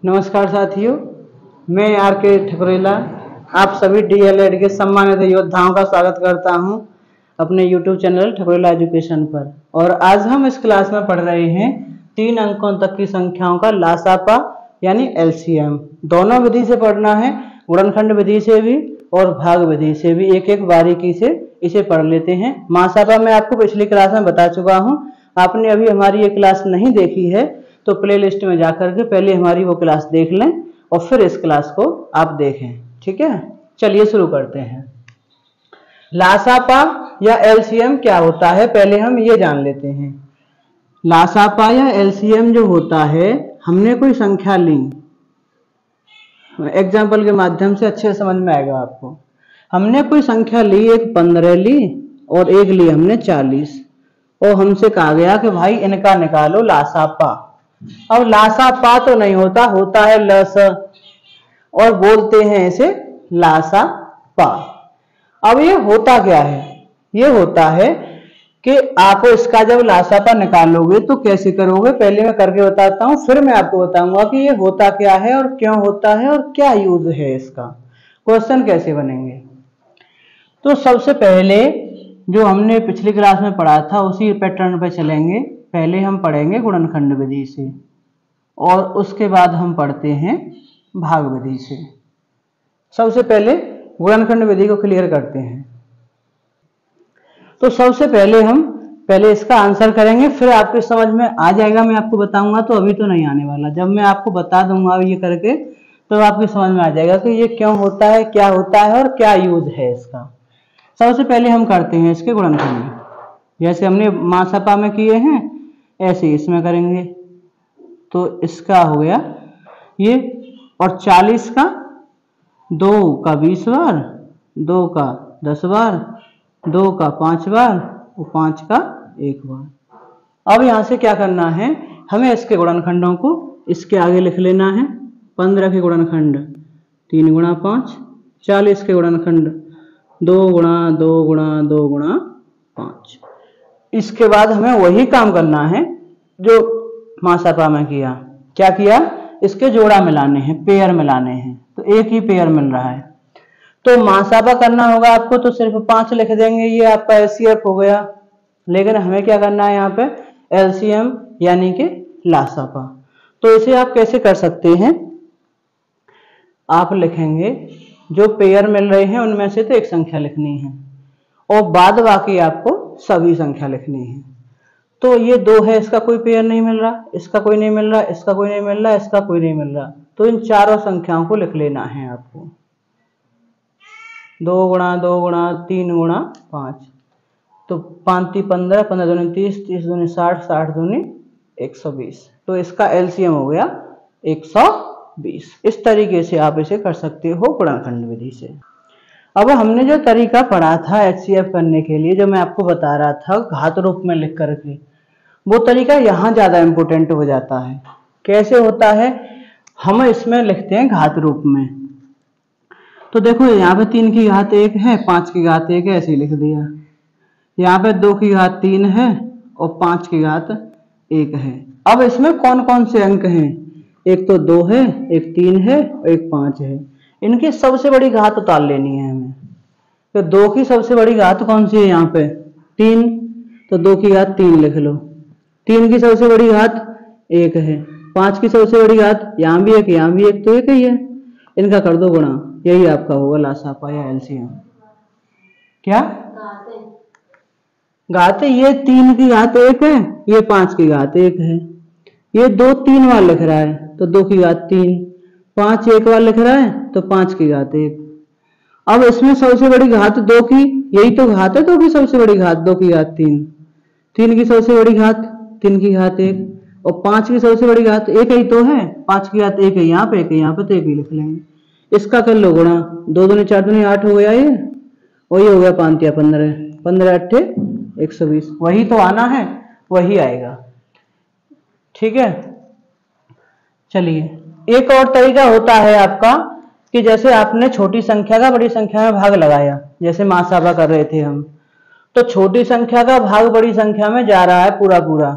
नमस्कार साथियों, मैं आर के ठकुरेला आप सभी डीएलएड के सम्मानित योद्धाओं का स्वागत करता हूं अपने यूट्यूब चैनल ठकुरेला एजुकेशन पर। और आज हम इस क्लास में पढ़ रहे हैं 3 अंकों तक की संख्याओं का लासापा यानी एलसीएम। दोनों विधि से पढ़ना है, गुणनखंड विधि से भी और भाग विधि से भी। एक एक बारीकी से इसे पढ़ लेते हैं। मासापा मैं आपको पिछली क्लास में बता चुका हूँ। आपने अभी हमारी ये क्लास नहीं देखी है तो प्लेलिस्ट में जाकर के पहले हमारी वो क्लास देख लें और फिर इस क्लास को आप देखें। ठीक है, चलिए शुरू करते हैं। लासापा या एलसीएम क्या होता है, पहले हम ये जान लेते हैं। लासापा या एलसीएम जो होता है, हमने कोई संख्या ली, एग्जाम्पल के माध्यम से अच्छे समझ में आएगा आपको। हमने कोई संख्या ली, एक 15 ली और एक ली हमने 40 और हमसे कहा गया कि भाई इनका निकालो लासापा। अब लासापा तो नहीं होता, होता है लस और बोलते हैं इसे लासापा। अब ये होता क्या है, ये होता है कि आप इसका जब लासापा निकालोगे तो कैसे करोगे, पहले मैं करके बताता हूं, फिर मैं आपको बताऊंगा कि ये होता क्या है और क्यों होता है और क्या यूज है इसका, क्वेश्चन कैसे बनेंगे। तो सबसे पहले जो हमने पिछली क्लास में पढ़ा था उसी पैटर्न पे चलेंगे। पहले हम पढ़ेंगे गुणनखंड विधि से और उसके बाद हम पढ़ते हैं भाग विधि से। सबसे पहले गुणनखंड विधि को क्लियर करते हैं। तो सबसे पहले हम इसका आंसर करेंगे, फिर आपके समझ में आ जाएगा। मैं आपको बताऊंगा तो अभी तो नहीं आने वाला, जब मैं आपको बता दूंगा ये करके तो आपकी समझ में आ जाएगा कि ये क्यों होता है, क्या होता है और क्या यूज है इसका। सबसे पहले हम करते हैं इसके गुणनखंड, जैसे हमने मासापा में किए हैं ऐसे इसमें करेंगे। तो इसका हो गया ये, और 40 का 2 का 20 बार, 2 का 10 बार, 2 का 5 बार और 5 का 1 बार। अब यहां से क्या करना है, हमें इसके गुणनखंडों को इसके आगे लिख लेना है। 15 के गुणनखंड 3 गुणा 5, 40 के गुणनखंड 2 गुणा 2 गुणा 2 गुणा 5। इसके बाद हमें वही काम करना है जो मासापा में किया। क्या किया, इसके जोड़ा मिलाने हैं, पेयर मिलाने हैं। तो एक ही पेयर मिल रहा है तो मासापा करना होगा आपको, तो सिर्फ 5 लिख देंगे, ये आपका एलसीएफ हो गया। लेकिन हमें क्या करना है यहाँ पे, एलसीएम यानी कि लासापा। तो इसे आप कैसे कर सकते हैं, आप लिखेंगे जो पेयर मिल रहे हैं उनमें से तो एक संख्या लिखनी है और बाद बाकी आपको सभी संख्या लिखनी है। तो ये 2 है, इसका कोई पेयर नहीं मिल रहा, इसका कोई नहीं मिल रहा, इसका कोई नहीं मिल रहा, इसका कोई नहीं मिल रहा। तो इन चारों संख्याओं को लिख लेना है आपको। 2 गुणा 2 गुणा 3 गुणा 5, तो 5 × 15, 15 दूनी 30, 30 दूनी 60, 60 दूनी 120। तो इसका एलसीएम हो गया 120। इस तरीके से आप इसे कर सकते हो गुणनखंड विधि से। अब हमने जो तरीका पढ़ा था एचसीएफ करने के लिए, जो मैं आपको बता रहा था घात रूप में लिख करके, वो तरीका यहाँ ज्यादा इंपोर्टेंट हो जाता है। कैसे होता है, हम इसमें लिखते हैं घात रूप में। तो देखो यहाँ पे 3 की घात 1 है, 5 की घात 1 है, ऐसे लिख दिया। यहाँ पे 2 की घात 3 है और 5 की घात 1 है। अब इसमें कौन कौन से अंक हैं, एक तो 2 है, एक 3 है और एक 5 है। इनकी सबसे बड़ी घात उतार लेनी है हमें। तो 2 की सबसे बड़ी घात कौन सी है यहाँ पे, 3, तो 2 की घात 3 लिख लो। 3 की सबसे बड़ी घात 1 है, 5 की सबसे बड़ी घात यहाँ भी 1, यहाँ भी 1, तो 1 ही है। इनका कर दो गुणा, यही आपका होगा लासापा या एलसीएम। क्या घात है, ये 3 की घात 1 है, ये 5 की घात 1 है। ये 2 3 बार लिख रहा है तो 2 की घात 3, 5 1 बार लिख रहा है तो 5 की घात 1। अब इसमें सबसे बड़ी घात 2 की, यही तो घात है 2 की सबसे बड़ी घात, 2 की घात 3, 3 की सबसे बड़ी घात 3 की घात 1 और 5 की सबसे बड़ी घात 1 ही तो है, 5 की घात 1 है, यहाँ पे 1 है, यहाँ पे तो 1 ही लिख लेंगे। इसका कर लो गुणा, 2 दूनी 4 दूनी 8 हो गया ये, और ये हो गया 5 या 15, 15 8 120। वही तो आना है, वही आएगा। ठीक है, चलिए एक और तरीका होता है आपका कि जैसे आपने छोटी संख्या का बड़ी संख्या में भाग लगाया, जैसे मासापा कर रहे थे हम, तो छोटी संख्या का भाग बड़ी संख्या में जा रहा है पूरा पूरा,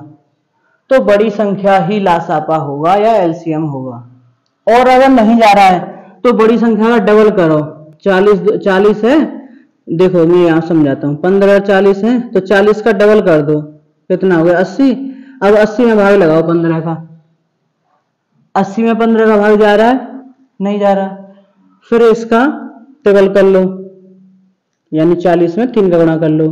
तो बड़ी संख्या ही लासापा होगा या एलसीएम होगा। और अगर नहीं जा रहा है तो बड़ी संख्या का डबल करो। 40 है, देखो मैं यहाँ समझाता हूँ। 15 और 40 है तो 40 का डबल कर दो, कितना हो गया 80। अब 80 में भाग लगाओ 15 का। 80 में 15 का भाग जा रहा है, नहीं जा रहा, फिर इसका डबल कर लो, यानी 40 में 3 का गुणा कर लो।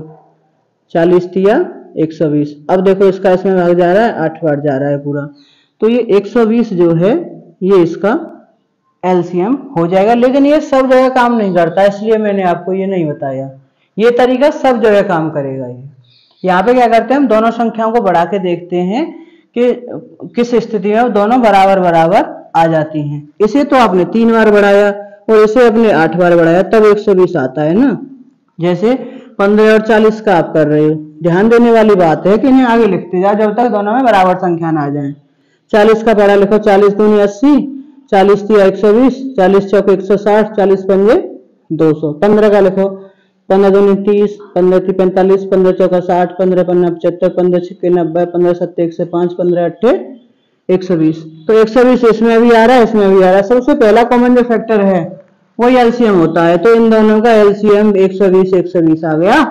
40 तिया 120। अब देखो इसका इसमें भाग जा रहा है, 8 बार जा रहा है पूरा, तो ये 120 जो है ये इसका एलसीएम हो जाएगा। लेकिन ये सब जगह काम नहीं करता, इसलिए मैंने आपको ये नहीं बताया। ये तरीका सब जगह काम करेगा। ये यहाँ पे क्या करते हैं, हम दोनों संख्याओं को बढ़ा के देखते हैं कि किस स्थिति में दोनों बराबर बराबर आ जाती हैं। इसे तो आपने 3 बार बढ़ाया और इसे अपने 8 बार बढ़ाया, तब 120 आता है ना। जैसे 15 और 40 का आप कर रहे हो। ध्यान देने वाली बात है कि इन्हें आगे लिखते जाओ जब तक दोनों में बराबर संख्या ना आ जाए। 40 का पहला लिखो, 40 दूनी 80, 40 तिया 120, 40 चौक 160, 40 पंजे 200। 15 का लिखो, 15 दूनी 30, 15 ती 45, 15 चौका 60, 15 पन्ना 75, 15 छिक्के 90, 15 सत्ते 105, 15 अट्ठे 120। तो 120 इसमें भी आ रहा है, इसमें भी आ रहा है। सबसे पहला कॉमन जो फैक्टर है वही एलसीएम होता है, तो इन दोनों का एलसीएम 120 आ गया।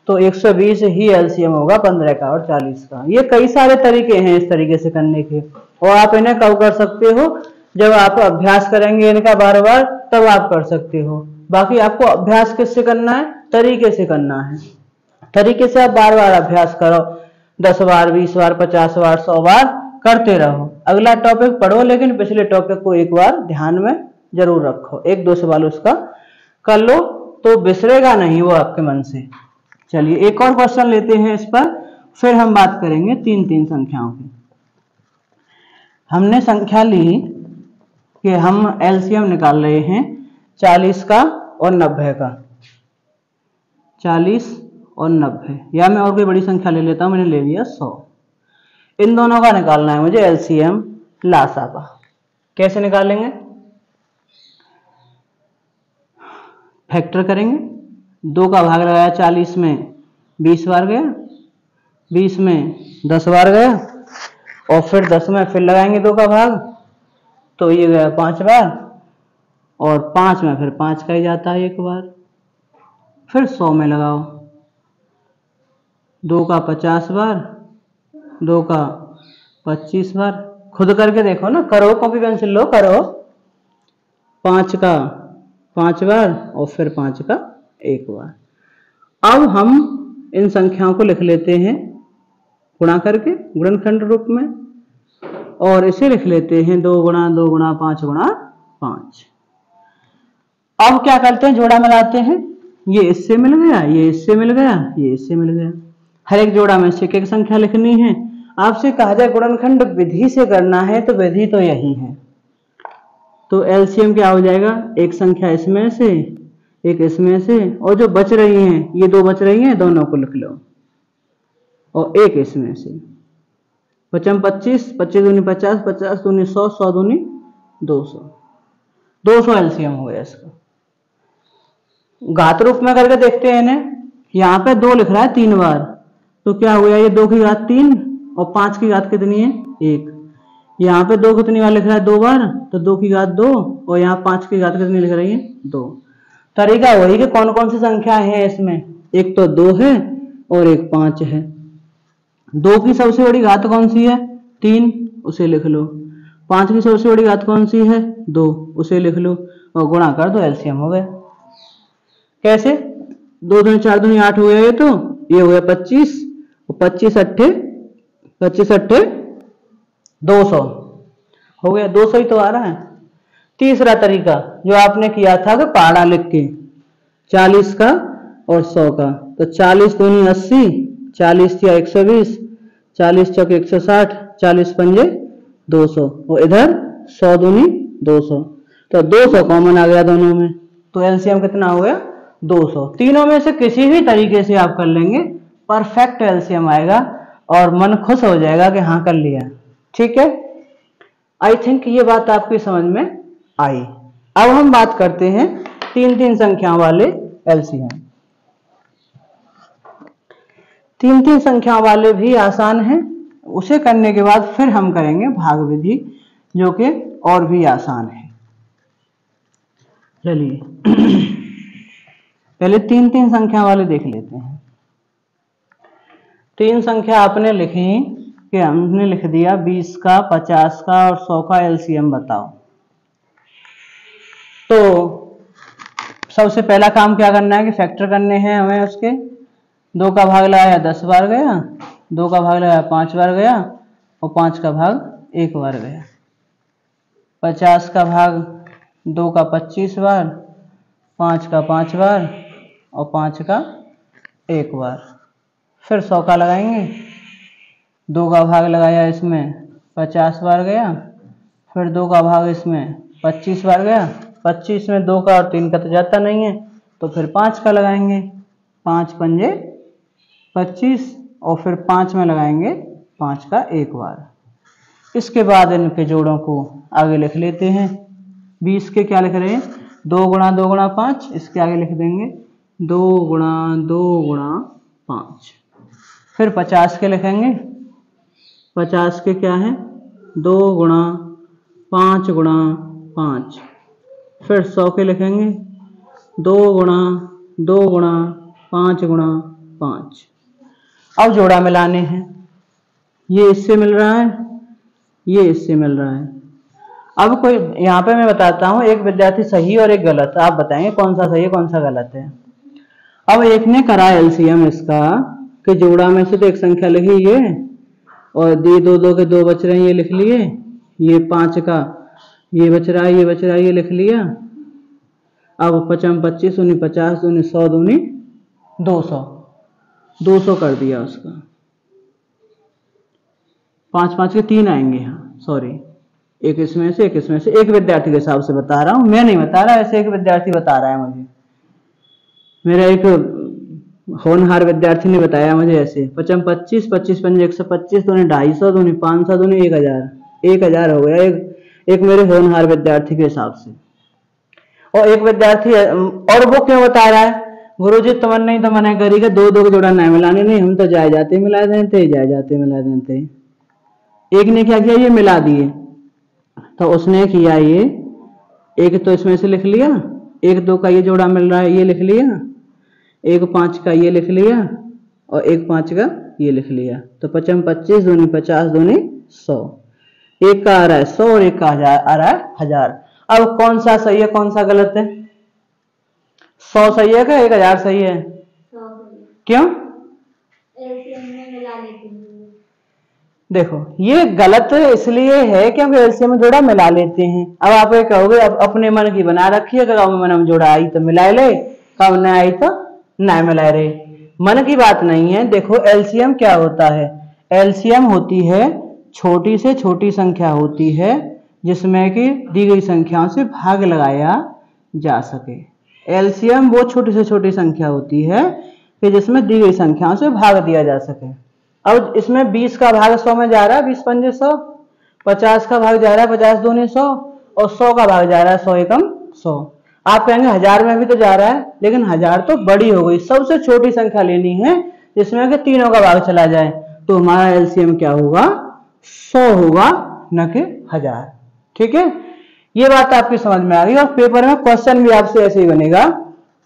तो 120 ही एलसीएम होगा 15 का और 40 का। ये कई सारे तरीके हैं इस तरीके से करने के, और आप इन्हें कब कर सकते हो, जब आप अभ्यास करेंगे इनका बार बार, तब आप कर सकते हो। बाकी आपको अभ्यास किससे करना है, तरीके से करना है। तरीके से आप बार बार अभ्यास करो, 10 बार 20 बार 50 बार 100 बार करते रहो। अगला टॉपिक पढ़ो, लेकिन पिछले टॉपिक को एक बार ध्यान में जरूर रखो, 1-2 सवाल उसका कर लो तो बिसरेगा नहीं वो आपके मन से। चलिए एक और क्वेश्चन लेते हैं इस पर, फिर हम बात करेंगे 3-3 संख्याओं की। हमने संख्या ली कि हम एलसीएम निकाल रहे हैं 40 का और 90 का। 40 और 90, या मैं और कोई बड़ी संख्या ले लेता हूं, मैंने ले लिया 100। इन दोनों का निकालना है मुझे एलसीएम लासा का। कैसे निकालेंगे, फैक्टर करेंगे। 2 का भाग लगाया 40 में 20 बार गया, 20 में 10 बार गया, और फिर 10 में फिर लगाएंगे 2 का भाग, तो ये गया 5 बार, और 5 में फिर 5 का ही जाता है 1 बार। फिर 100 में लगाओ, 2 का 50 बार, 2 का 25 बार। खुद करके देखो ना, करो, कॉपी पेंसिल लो, करो। 5 का 5 बार और फिर 5 का 1 बार। अब हम इन संख्याओं को लिख लेते हैं गुणा करके गुणनखंड रूप में, और इसे लिख लेते हैं 2 गुणा 2 गुणा 5 गुणा 5। अब क्या करते हैं, जोड़ा मिलाते हैं। ये इससे मिल गया, ये इससे मिल गया, ये इससे मिल गया। हर एक जोड़ा में से एक संख्या लिखनी है। आपसे कहा जाए गुणनखंड विधि से करना है, तो विधि तो यही है। तो एलसीएम क्या हो जाएगा, एक संख्या इसमें से, एक इसमें से, और जो बच रही हैं, ये 2 बच रही हैं, दोनों को लिख लो, और एक इसमें से। 55 25, 25 दूनी 50, 50 दूनी 100, 100 दूनी 200। 200 एलसीएम हो गया इसका। घात रूप में करके देखते हैं इन्हें। यहाँ पे 2 लिख रहा है 3 बार, तो क्या हो गया, ये 2 की घात 3 और 5 की घात कितनी है 1। यहाँ पे 2 कितनी बार लिख रहा है 2 बार, तो 2 की घात 2, और यहाँ 5 की घात कितनी लिख रही है 2। तरीका वही कि कौन कौन सी संख्या है इसमें, एक तो 2 है और एक 5 है। 2 की सबसे बड़ी घात कौन सी है 3, उसे लिख लो। 5 की सबसे बड़ी घात कौन सी है 2, उसे लिख लो, और गुणा कर दो, एलसीएम हो गया। कैसे, 2 दूनी 4 दूनी 8 हो गया, ये तो ये हो गया 25, और 25 अट्ठे 200 हो गया। 200 ही तो आ रहा है। तीसरा तरीका जो आपने किया था कि पहाड़ा लिख के 40 का और 100 का, तो 40 दूनी 80, 40 तिया 120, 40 चौक 160, 40 पंजे 200, और इधर 100 दूनी 200, तो 200 कॉमन आ गया दोनों में। तो एलसीएम कितना हो गया 200। तीनों में से किसी भी तरीके से आप कर लेंगे, परफेक्ट एलसीएम आएगा और मन खुश हो जाएगा कि हाँ कर लिया। ठीक है, आई थिंक ये बात आपकी समझ में आई। अब हम बात करते हैं 3-3 संख्याओं वाले एलसीएम। 3-3 संख्याओं वाले भी आसान है। उसे करने के बाद फिर हम करेंगे भाग विधि, जो कि और भी आसान है। चलिए पहले 3-3 संख्या वाले देख लेते हैं। 3 संख्या आपने लिखी कि हमने लिख दिया 20 का, 50 का और 100 का एलसीएम बताओ। तो सबसे पहला काम क्या करना है कि फैक्टर करने हैं हमें। उसके 2 का भाग लगाया 10 बार गया, 2 का भाग लगाया 5 बार गया और 5 का भाग 1 बार गया। 50 का भाग 2 का 25 बार, 5 का 5 बार और 5 का 1 बार। फिर 100 का लगाएंगे, 2 का भाग लगाया इसमें 50 बार गया, फिर 2 का भाग इसमें 25 बार गया। 25 में 2 का और 3 का तो जाता नहीं है, तो फिर 5 का लगाएंगे, 5 पंजे 25 और फिर 5 में लगाएंगे 5 का 1 बार। इसके बाद इनके जोड़ों को आगे लिख लेते हैं। 20 के क्या लिख रहे हैं 2 गुणा 2 गुणा 5, इसके आगे लिख देंगे 2 गुणा 2 गुणा 5। फिर 50 के लिखेंगे, 50 के क्या है 2 गुणा 5 गुणा 5। फिर 100 के लिखेंगे 2 गुणा 2 गुणा 5 गुणा 5। अब जोड़ा मिलाने हैं, ये इससे मिल रहा है, ये इससे मिल रहा है। अब कोई यहाँ पे मैं बताता हूँ, एक विद्यार्थी सही और एक गलत, आप बताएंगे कौन सा सही है कौन सा गलत है। अब एक ने करा एलसीएम इसका कि जोड़ा में से तो एक संख्या लिखी ये और ये 2 के 2 बच रहे हैं, ये लिख लिए। ये 5 का ये बच रहा है, ये बच रहा है, ये लिख लिया। अब 5 25 दूनी 50 दूनी 100 दूनी 200, 200 कर दिया उसका। 5 5 के 3 आएंगे, हाँ सॉरी, एक इसमें से एक इसमें से, एक विद्यार्थी के हिसाब से बता रहा हूं, मैं नहीं बता रहा, ऐसे एक विद्यार्थी बता रहा है मुझे। मेरा एक होनहार विद्यार्थी ने बताया मुझे ऐसे। 5 25 25 पंजे 125 दूनी 250 दूनी 500 दूनी 1000, 1000 हो गया एक मेरे होनहार विद्यार्थी के हिसाब से। और एक विद्यार्थी और वो क्यों बता रहा है गुरुजी तुमने नहीं तो मना करी 2 के जोड़ा नहीं मिलाने, नहीं हम तो जाए जाते मिला देते, जाए जाते मिला देते। एक ने क्या किया ये मिला दिए, तो उसने किया ये एक तो इसमें से लिख लिया, 1 2 का ये जोड़ा मिल रहा है ये लिख लिया, 1 5 का ये लिख लिया और 1 5 का ये लिख लिया। तो 5 25 दूनी 50 दूनी 100, एक का आ रहा है 100 और एक का आ रहा है 1000। अब कौन सा सही है कौन सा गलत है? 100 सही है क्या 1000 सही है? क्यों? देखो ये गलत इसलिए है क्योंकि एलसीएम में जोड़ा मिला लेते हैं। अब आप ये कहोगे अब अपने मन की बना रखी है, मन में जोड़ा आई तो मिला ले, कब न आई तो ना मिला रे। मन की बात नहीं है। देखो एलसीएम क्या होता है, एलसीएम होती है छोटी से छोटी संख्या होती है जिसमें कि दी गई संख्याओं से भाग लगाया जा सके। एलसीएम वो छोटी से छोटी संख्या होती है कि जिसमें दी गई संख्याओं से भाग दिया जा सके। अब इसमें 20 का भाग 100 में जा रहा है, 20 पंजे 100, 50 का भाग जा रहा है 50 दूनी 100 और 100 का भाग जा रहा है 100 एकम 100। आप कहेंगे 1000 में भी तो जा रहा है, लेकिन 1000 तो बड़ी हो गई, सबसे छोटी संख्या लेनी है जिसमें कि तीनों का भाग चला जाए। तो हमारा एलसीएम क्या होगा 100 होगा न कि 1000। ठीक है, ये बात आपकी समझ में आ गई। और पेपर में क्वेश्चन भी आपसे ऐसे ही बनेगा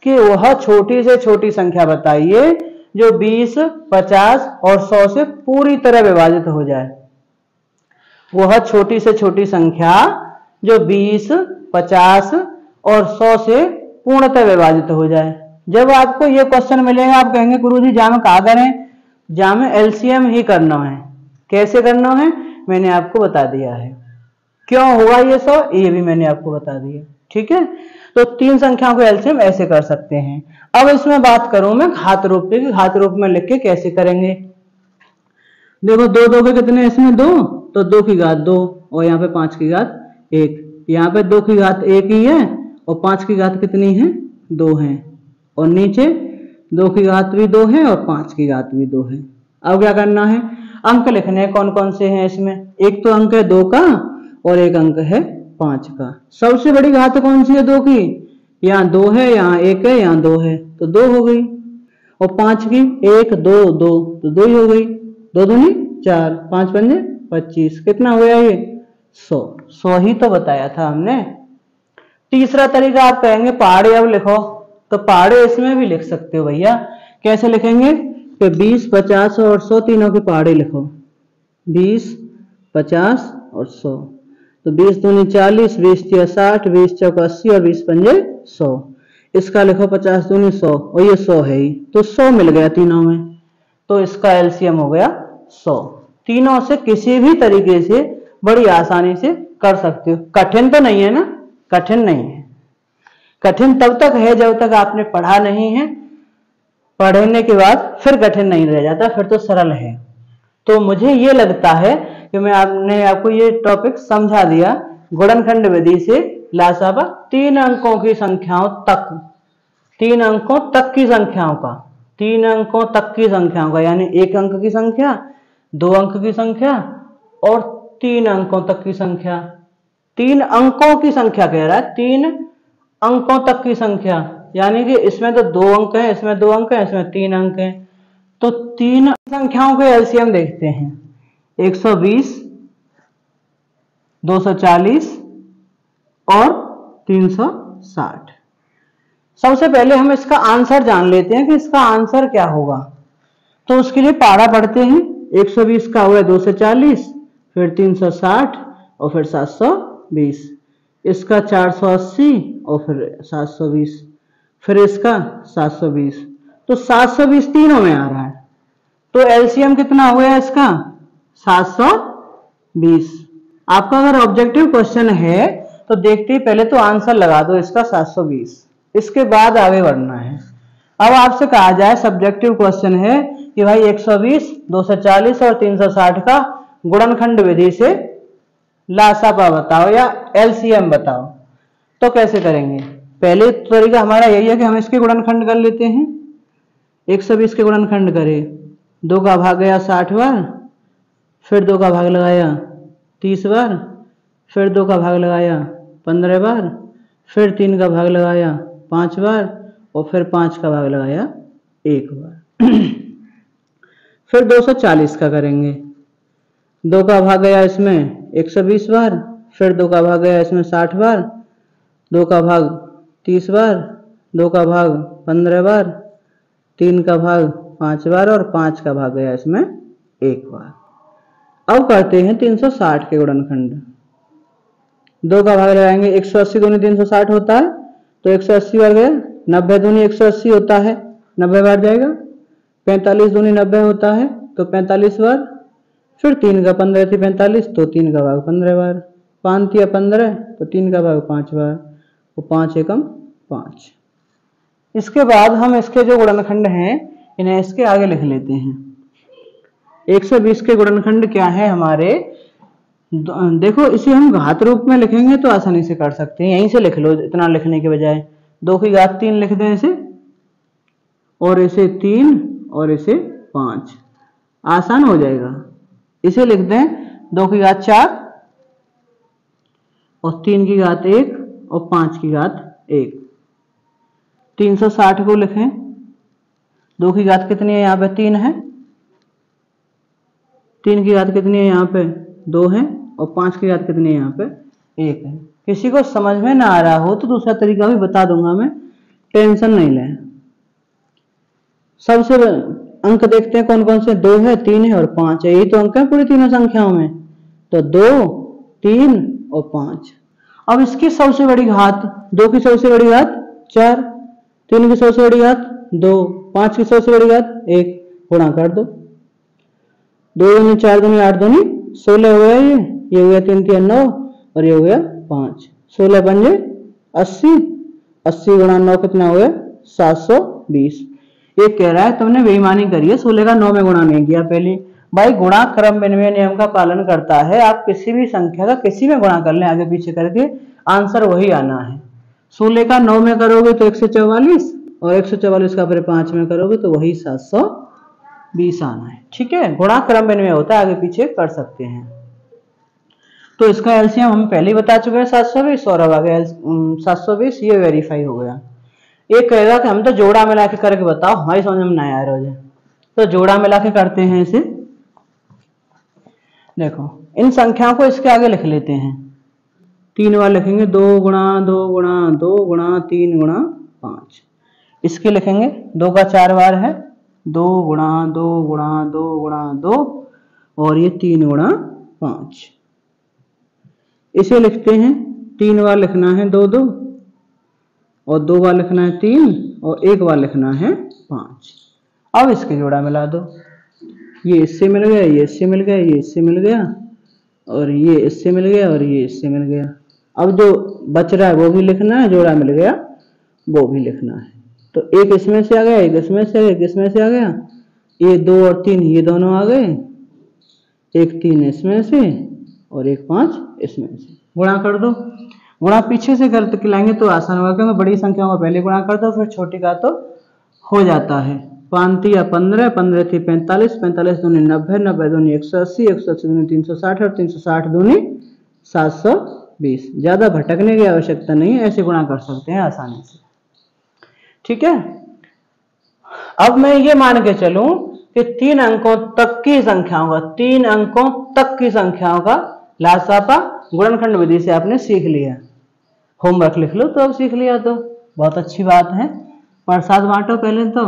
कि वह छोटी से छोटी संख्या बताइए जो 20, 50 और 100 से पूरी तरह विभाजित हो जाए। वह छोटी से छोटी संख्या जो 20, 50 और 100 से पूर्णतः विभाजित हो जाए। जब आपको ये क्वेश्चन मिलेगा आप कहेंगे गुरुजी जामे क्या करें, जामे एलसीएम ही करना है। कैसे करना है मैंने आपको बता दिया है, क्यों होगा ये 100 ये भी मैंने आपको बता दिया। ठीक है, तो 3 संख्याओं को एलसीएम ऐसे कर सकते हैं। अब इसमें बात करूं मैं घात रूप की, घात रूप में लिख के कैसे करेंगे। देखो 2 2 के कितने इसमें 2, तो 2 की घात 2 और यहाँ पे 5 की घात 1, यहाँ पे 2 की घात 1 ही है और 5 की घात कितनी है 2 है, और नीचे 2 की घात भी 2 है और 5 की घात भी 2 है। अब क्या करना है, अंक लिखने हैं कौन कौन से हैं इसमें। एक तो अंक है 2 का और एक अंक है 5 का। सबसे बड़ी घात कौन सी है 2 की, यहाँ 2 है, यहाँ 1 है, यहाँ 2 है तो 2 हो गई। और 5 की 1 2 2 तो 2 ही हो गई, 2 दूनी 4, 5 पंजे 25, कितना हो गया ये 100 ही तो बताया था हमने। तीसरा तरीका आप कहेंगे पहाड़े अब लिखो, तो पहाड़े इसमें भी लिख सकते हो भैया। कैसे लिखेंगे कि 20, 50 और 100 तीनों के पहाड़े लिखो। 20, 50 और 100। तो 20 दूनी 40, 20 तिया 60, 20 चौक 80 और 20 पंजे 100। इसका लिखो 50 दूनी 100 और ये 100 है ही, तो 100 मिल गया तीनों में। तो इसका एलसीएम हो गया 100। तीनों से किसी भी तरीके से बड़ी आसानी से कर सकते हो। कठिन तो नहीं है ना, कठिन नहीं है। कठिन तब तक है जब तक आपने पढ़ा नहीं है, पढ़ने के बाद फिर कठिन नहीं रह जाता, फिर तो सरल है। तो मुझे ये लगता है कि मैं आपको ये टॉपिक समझा दिया। गुणनखंड विधि से लासापा 3 अंकों की संख्याओं तक, 3 अंकों तक की संख्याओं का, 3 अंकों तक की संख्याओं का, यानी 1 अंक की संख्या, 2 अंक की संख्या और 3 अंकों तक की संख्या। 3 अंकों की संख्या कह रहा है, 3 अंकों तक की संख्या, यानी कि इसमें तो 2 अंक हैं, इसमें 2 अंक हैं, इसमें 3 अंक हैं। तो 3 संख्याओं के एलसीएम देखते हैं। 120, 240 और 360। सबसे पहले हम इसका आंसर जान लेते हैं कि इसका आंसर क्या होगा। तो उसके लिए पारा पढ़ते हैं। 120 का हुआ 240, फिर 360 और फिर 720। इसका 480 और फिर 720, फिर इसका 720। तो 720 तीनों में आ रहा है। तो एलसीएम कितना हो गया इसका 720। आपका अगर ऑब्जेक्टिव क्वेश्चन है तो देखते ही पहले तो आंसर लगा दो इसका 720, इसके बाद आगे बढ़ना है। अब आपसे कहा जाए सब्जेक्टिव क्वेश्चन है कि भाई 120, 240 और 360 का गुणनखंड विधि से लासापा बताओ या एलसीएम बताओ, तो कैसे करेंगे। पहले तरीका हमारा यही है कि हम इसके गुणनखंड कर लेते हैं। 120 के गुणनखंड करें, 2 का भाग गया 60 बार, फिर 2 का भाग लगाया 30 बार, फिर 2 का भाग लगाया 15 बार, फिर 3 का भाग लगाया 5 बार और फिर 5 का भाग लगाया 1 बार। फिर 240 का करेंगे। 2 का भाग गया इसमें 120 बार, फिर 2 का भाग गया इसमें 60 बार, 2 का भाग 30 बार, 2 का भाग 15 बार, 3 का भाग 5 बार और 5 का भाग गया इसमें 1 बार। अब करते हैं 360 के गुणनखंड। 2 का भाग लगाएंगे, 180 दूनी 360 होता है, तो 180 बार गया। 90 दूनी 180 होता है, 90 बार जाएगा। 45 दूनी 90 होता है, तो 45 बार। फिर 3 का 15 थी 45, तो 3 का भाग 15 बार। 5 थी 15, तो 3 का भाग 5 बार, तो 5 एकम 5। इसके बाद हम इसके जो गुणनखंड हैं इन्हें इसके आगे लिख लेते हैं। 120 के गुणनखंड क्या है हमारे, देखो इसे हम घात रूप में लिखेंगे तो आसानी से कर सकते हैं, यहीं से लिख लो इतना लिखने के बजाय। 2 की घात 3 लिख दें इसे, और इसे 3 और इसे 5, आसान हो जाएगा। इसे लिख दें 2 की घात 4 और 3 की घात 1 और 5 की घात 1। 360 को लिखें, 2 की घात कितनी है यहाँ पे 3 है, 3 की घात कितनी है यहाँ पे 2 है और 5 की घात कितनी है यहाँ पे 1 है। किसी को समझ में ना आ रहा हो तो दूसरा तरीका भी बता दूंगा मैं, टेंशन नहीं लें। सबसे अंक देखते हैं कौन कौन से, 2 है, 3 है और 5 है, यही तो अंक है पूरी तीनों संख्याओं में। तो 2, 3 और 5। अब इसकी सबसे बड़ी घात, 2 की सबसे बड़ी घात 4, 3 की सबसे बड़ी घात 2, 5 की सबसे बड़ी घात 1, गुणा कर दो। 2 दूनी 4 दूनी 8 दूनी 16 हो गया, ये हो गया 3 3 9 और ये हो गया 5। 16 पंजे 80, 80 गुणा 9 कितना हो गया 720। ये कह रहा है तुमने बेईमानी करी है, 16 का 9 में गुणा नहीं किया। पहले भाई गुणा क्रम विनिमय नियम का पालन करता है, आप किसी भी संख्या का किसी में गुणा कर लें आगे पीछे करके, आंसर वही आना है। 16 का 9 में करोगे तो 144 और 144 का फिर 5 में करोगे तो वही 720 आना है। ठीक है, गुणा क्रम विनिमय होता है, आगे पीछे कर सकते हैं। तो इसका एलसीएम हम पहले ही बता चुके हैं 720, और अब आगे 720 ये वेरीफाई हो गया। एक कहेगा कि हम तो जोड़ा मिला के करके बताओ, हमारी समझ में ना आया रोज, तो जोड़ा मिला के करते हैं इसे। देखो इन संख्याओं को इसके आगे लिख लेते हैं। 3 बार लिखेंगे 2 गुणा 2 गुणा 2 गुणा 3 गुणा 5। इसके लिखेंगे 2 का 4 बार है 2 गुणा 2 गुणा 2 गुणा 2 और ये 3 गुणा 5। इसे लिखते हैं 3 बार लिखना है 2 2 और 2 बार लिखना है 3 और 1 बार लिखना है 5। अब इसके जोड़ा मिला दो, ये इससे मिल गया, ये इससे मिल गया, ये इससे मिल गया और ये इससे मिल गया और ये इससे मिल गया। अब जो बच रहा है वो भी लिखना है, जोड़ा मिल गया वो भी लिखना है। तो एक इसमें से आ गया, एक इसमें से, एक इसमें से आ गया, ये 2 और 3 ये दोनों आ गए, एक 3 इसमें से और एक 5 इसमें से। गुणा कर दो, गुणा पीछे से करके लाएंगे तो आसान होगा, क्योंकि बड़ी संख्याओं का पहले गुणा कर दो फिर छोटी का तो हो जाता है। 5 या 15, 15 थी 45, 45 दूनी 90, 90 दूनी 180, 180 दूनी 360 और 360 दूनी 720। ज्यादा भटकने की आवश्यकता नहीं है, ऐसे गुणा कर सकते हैं आसानी से। ठीक है, अब मैं ये मान के चलूं कि 3 अंकों तक की संख्याओं का, 3 अंकों तक की संख्याओं का लासापा गुणनखंड विधि से आपने सीख लिया। होमवर्क लिख लो तो अब सीख लिया तो बहुत अच्छी बात है। प्रसाद बांटो, पहले तो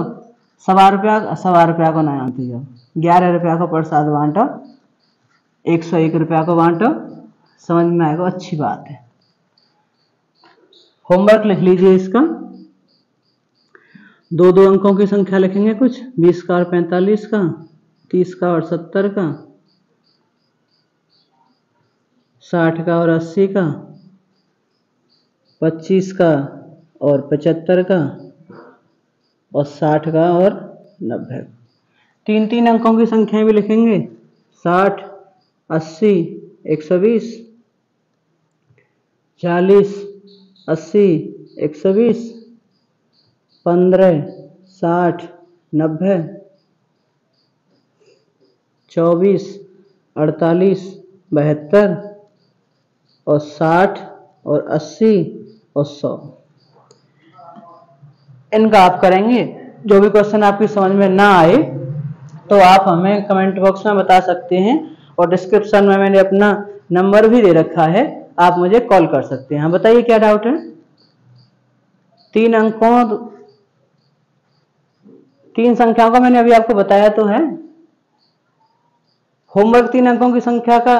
1.25 रुपया को ना आती जाओ, 11 रुपया को प्रसाद बांटो, 101 रुपया को बांटो, समझ में आएगा, अच्छी बात है। होमवर्क लिख लीजिए इसका। 2 अंकों की संख्या लिखेंगे कुछ, 20 का और 45 का, 30 का और 70 का, 60 का और 80 का, 25 का और 75 का और 60 का और 90। 3 अंकों की संख्याएं भी लिखेंगे, 60, 80, 120, 40, 80, 120, 15, 60, 90, 24, 48, 72 और 60 और 80 और 100। इनका आप करेंगे। जो भी क्वेश्चन आपकी समझ में ना आए तो आप हमें कमेंट बॉक्स में बता सकते हैं और डिस्क्रिप्शन में मैंने अपना नंबर भी दे रखा है, आप मुझे कॉल कर सकते हैं। बताइए क्या डाउट है। 3 संख्याओं का मैंने अभी आपको बताया तो है। होमवर्क 3 अंकों की संख्या का,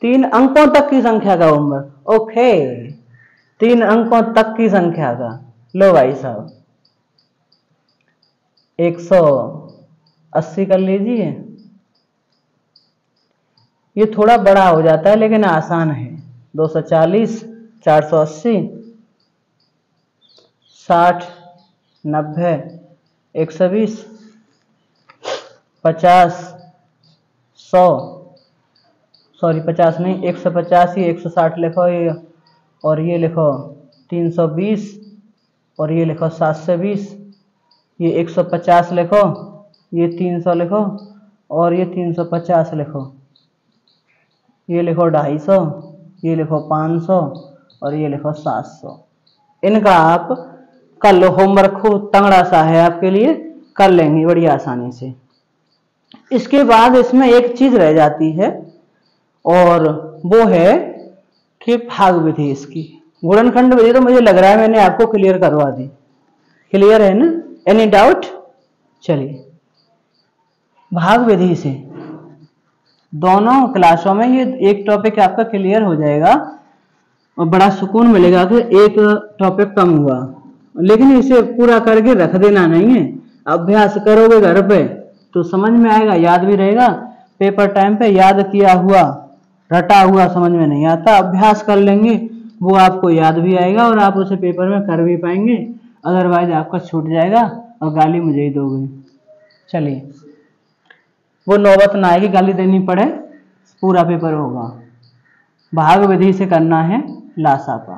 3 अंकों तक की संख्या का होमवर्क। ओके, 3 अंकों तक की संख्या का। लो भाई साहब 180 कर लीजिए। ये थोड़ा बड़ा हो जाता है लेकिन आसान है। 240, 480, 60, 90, 120, 50, 100, सॉरी 50 नहीं, 150 ही, 160 लिखो ये, और ये लिखो 320 और ये लिखो 720, ये 150 लिखो, ये 300 लिखो और ये 350 लिखो, ये लिखो 250, ये लिखो 500 और ये लिखो 700। इनका आप कर लो, होमवर्क खूब तंगड़ा सा है आपके लिए, कर लेंगे बड़ी आसानी से। इसके बाद इसमें एक चीज रह जाती है और वो है कि भाग विधि। इसकी गुणनखंड विधि तो मुझे लग रहा है मैंने आपको क्लियर करवा दी। क्लियर है ना, एनी डाउट? चलिए, भाग विधि से दोनों क्लासों में ये एक टॉपिक आपका क्लियर हो जाएगा और बड़ा सुकून मिलेगा कि एक टॉपिक कम हुआ। लेकिन इसे पूरा करके रख देना नहीं है, अभ्यास करोगे घर पे तो समझ में आएगा, याद भी रहेगा। पेपर टाइम पे याद किया हुआ रटा हुआ समझ में नहीं आता, अभ्यास कर लेंगे वो आपको याद भी आएगा और आप उसे पेपर में कर भी पाएंगे। अदरवाइज आपका छूट जाएगा और गाली मुझे ही दोगे। चलिए, वो नौबत ना आएगी गाली देनी पड़े, पूरा पेपर होगा। भाग विधि से करना है लासापा।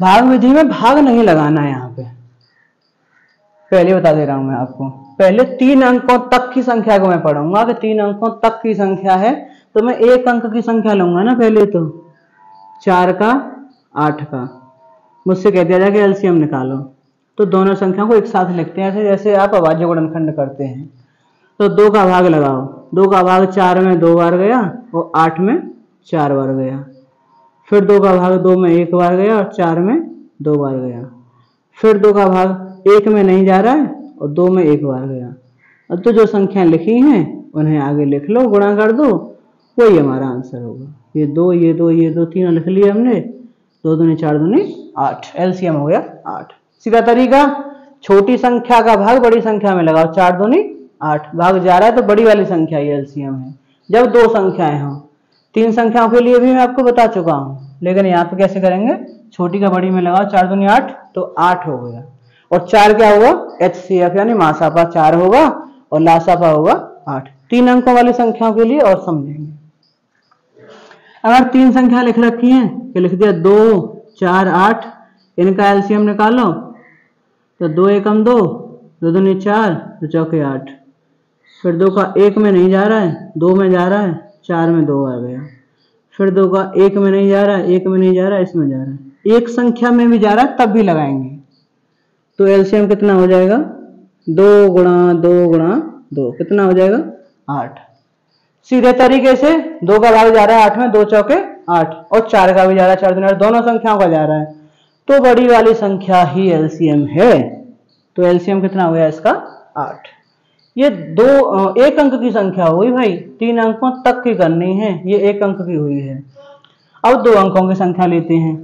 भाग विधि में भाग नहीं लगाना है यहाँ पे, पहले बता दे रहा हूं मैं आपको। पहले 3 अंकों तक की संख्या को मैं पढ़ूंगा कि 3 अंकों तक की संख्या है तो मैं 1 अंक की संख्या लूंगा ना। पहले तो 4 का 8 का मुझसे कह दिया जाए कि एलसीएम निकालो, तो दोनों संख्या को एक साथ लिखते हैं, ऐसे जैसे आप अभाज्य गुणनखंड करते हैं। तो 2 का भाग लगाओ, 2 का भाग 4 में 2 बार गया और 8 में 4 बार गया। फिर 2 का भाग 2 में 1 बार गया और 4 में 2 बार गया। फिर 2 का भाग 1 में नहीं जा रहा है और 2 में 1 बार गया। अब तो जो संख्याएं लिखी हैं उन्हें आगे लिख लो, गुणा कर दो, वही हमारा आंसर होगा। ये 2 ये 2 ये 2 तीनों लिख लिए हमने, 2 दूनी 4 दूनी 8, एलसीएम हो गया 8। सीधा तरीका, छोटी संख्या का भाग बड़ी संख्या में लगाओ, 4 दूनी 8, भाग जा रहा है तो बड़ी वाली संख्या ये एलसीएम है। जब 2 संख्याएं हों, 3 संख्याओं के लिए भी मैं आपको बता चुका हूं, लेकिन यहाँ पे कैसे करेंगे, छोटी का बड़ी में लगाओ, 4 दूनी 8 तो 8 हो गया। और 4 क्या होगा, एचसीएफ यानी मासापा 4 होगा और लासापा होगा 8। 3 अंकों वाली संख्याओं के लिए और समझेंगे। अगर 3 संख्या लिख रखी है कि लिख दिया 2 4 8, इनका एलसीएम निकालो तो 2 एकम 2, 2 दूनी 4, 2 चौके 8। फिर 2 का 1 में नहीं जा रहा है, 2 में जा रहा है, 4 में 2 आ गया। फिर 2 का 1 में नहीं जा रहा है, 1 में नहीं जा रहा है, इसमें जा रहा है। एक संख्या में भी जा रहा है तब भी लगाएंगे तो एलसीएम कितना हो जाएगा, 2 गुणा 2 गुणा 2 कितना हो जाएगा 8। सीधे तरीके से 2 का भाग जा रहा है 8 में, 2 चौके 8 और 4 का भी जा रहा है 4 दूनी 8, दोनों संख्याओं का जा रहा है तो बड़ी वाली संख्या ही एलसीएम है। तो एलसीएम कितना हो गया इसका 8। ये 1 अंक की संख्या हुई भाई, 3 अंकों तक की करनी है, ये 1 अंक की हुई है। अब 2 अंकों की संख्या लेते हैं।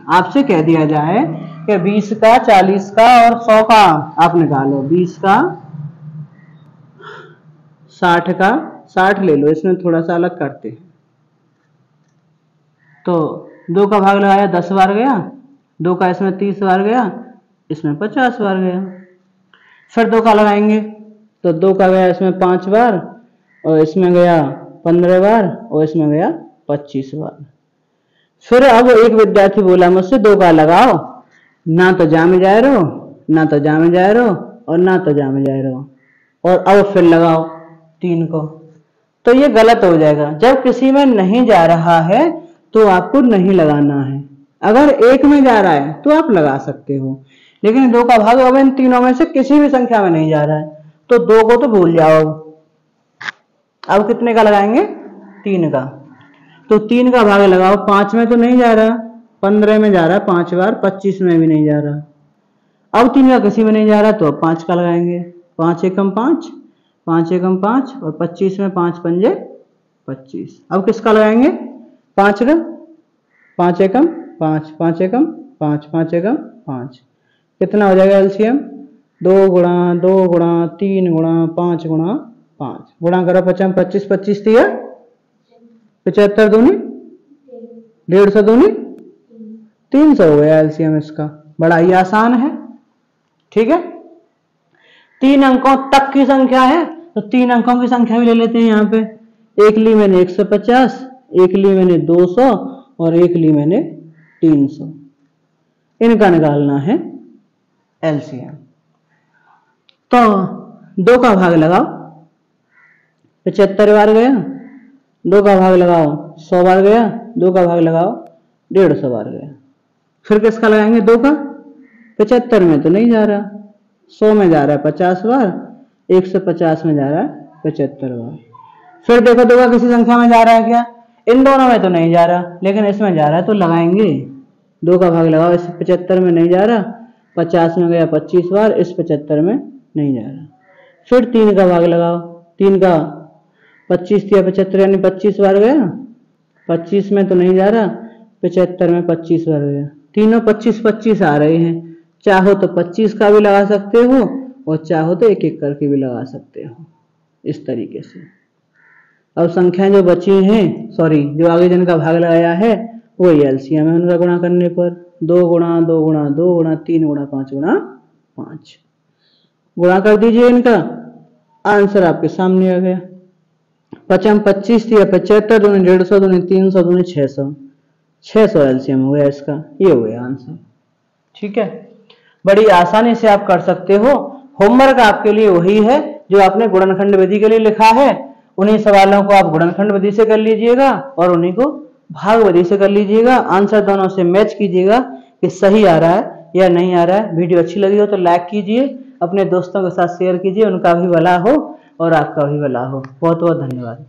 आपसे कह दिया जाए कि 20 का 40 का और 100 का आप निकालो, 20 का 60 का 60 ले लो, इसमें थोड़ा सा अलग करते हैं। तो 2 का भाग लगाया 10 बार गया, 2 का इसमें 30 बार गया, इसमें 50 बार गया। फिर 2 का लगाएंगे तो 2 का गया इसमें 5 बार और इसमें गया 15 बार और इसमें गया 25 बार। फिर अब एक विद्यार्थी बोला मुझसे 2 का लगाओ, ना तो जा में जाए रहो, ना तो जा में जाए रहो और ना तो जा में जाए रहो, और अब फिर लगाओ 3 को, तो ये गलत हो जाएगा। जब किसी में नहीं जा रहा है तो आपको नहीं लगाना है। अगर 1 में जा रहा है तो आप लगा सकते हो, लेकिन 2 का भाग अब इन तीनों में से किसी भी संख्या में नहीं जा रहा है तो 2 को तो भूल जाओ। अब कितने का लगाएंगे, 3 का। तो 3 का भाग लगाओ, 5 में तो नहीं जा रहा, 15 में जा रहा है 5 बार, 25 में भी नहीं जा रहा। अब 3 का किसी में नहीं जा रहा तो अब 5 का लगाएंगे, 5 एकम 5, 5 एकम 5 और 25 में 5 पंजे 25। अब किसका लगाएंगे, 5 का, 5 एकम 5, 5 एकम 5, 5 एकम 5, कितना हो जाएगा एलसीएम, 2 गुणा 2 गुणा 3 गुणा 5 गुणा 5, गुणा करो 25 25 25 दिया 75 दूनी 150 दूनी 300 हो गया एलसीएम इसका। बड़ा ही आसान है, ठीक है। 3 अंकों तक की संख्या है तो 3 अंकों की संख्या भी ले लेते हैं। यहाँ पे एक ली मैंने 150, एक ली मैंने 200 और एक ली मैंने 300, इनका निकालना है एलसीएम। तो 2 का भाग लगाओ, 75 बार गया, 2 का भाग लगाओ 100 बार गया, 2 का भाग लगाओ 150 बार गया। फिर किसका लगाएंगे, 2 का, 75 में तो नहीं जा रहा, 100 में जा रहा है 50 बार, 150 में जा रहा है 75 बार। फिर देखो 2 का किसी संख्या में जा रहा है क्या, इन दोनों में तो नहीं जा रहा लेकिन इसमें जा रहा है तो लगाएंगे। 2 का भाग लगाओ, इस 75 में नहीं जा रहा, 50 में गया 25 बार, इस 75 में नहीं जा रहा। फिर 3 का भाग लगाओ, 3 का 25 दिया 75 यानी 25 बार गया, 25 में तो नहीं जा रहा, 75 में 25 बार गया। तीनों 25 25 आ रहे हैं, चाहो तो 25 का भी लगा सकते हो और चाहो तो एक एक करके भी लगा सकते हो, इस तरीके से। अब संख्याएं जो बची हैं, सॉरी जो आगे जिनका भाग लगाया है वही एलसीएम है उनका गुणा करने पर। 2 गुणा 2 गुणा 2 गुणा 3 गुणा 5 गुणा 5, गुणा कर दीजिए, इनका आंसर आपके सामने आ गया। 25 25 दिया 75 दूनी 150 दूनी 300 दूनी 600, 600 एलसीएम हो गया इसका, ये हो गया आंसर। ठीक है, बड़ी आसानी से आप कर सकते हो। होमवर्क आपके लिए वही है जो आपने गुणनखंड विधि के लिए लिखा है, उन्हीं सवालों को आप गुणनखंड विधि से कर लीजिएगा और उन्हीं को भाग विधि से कर लीजिएगा। आंसर दोनों से मैच कीजिएगा कि सही आ रहा है या नहीं आ रहा है। वीडियो अच्छी लगी हो तो लाइक कीजिए, अपने दोस्तों के साथ शेयर कीजिए, उनका भी भला हो। और आपका भी भला हो। बहुत बहुत धन्यवाद।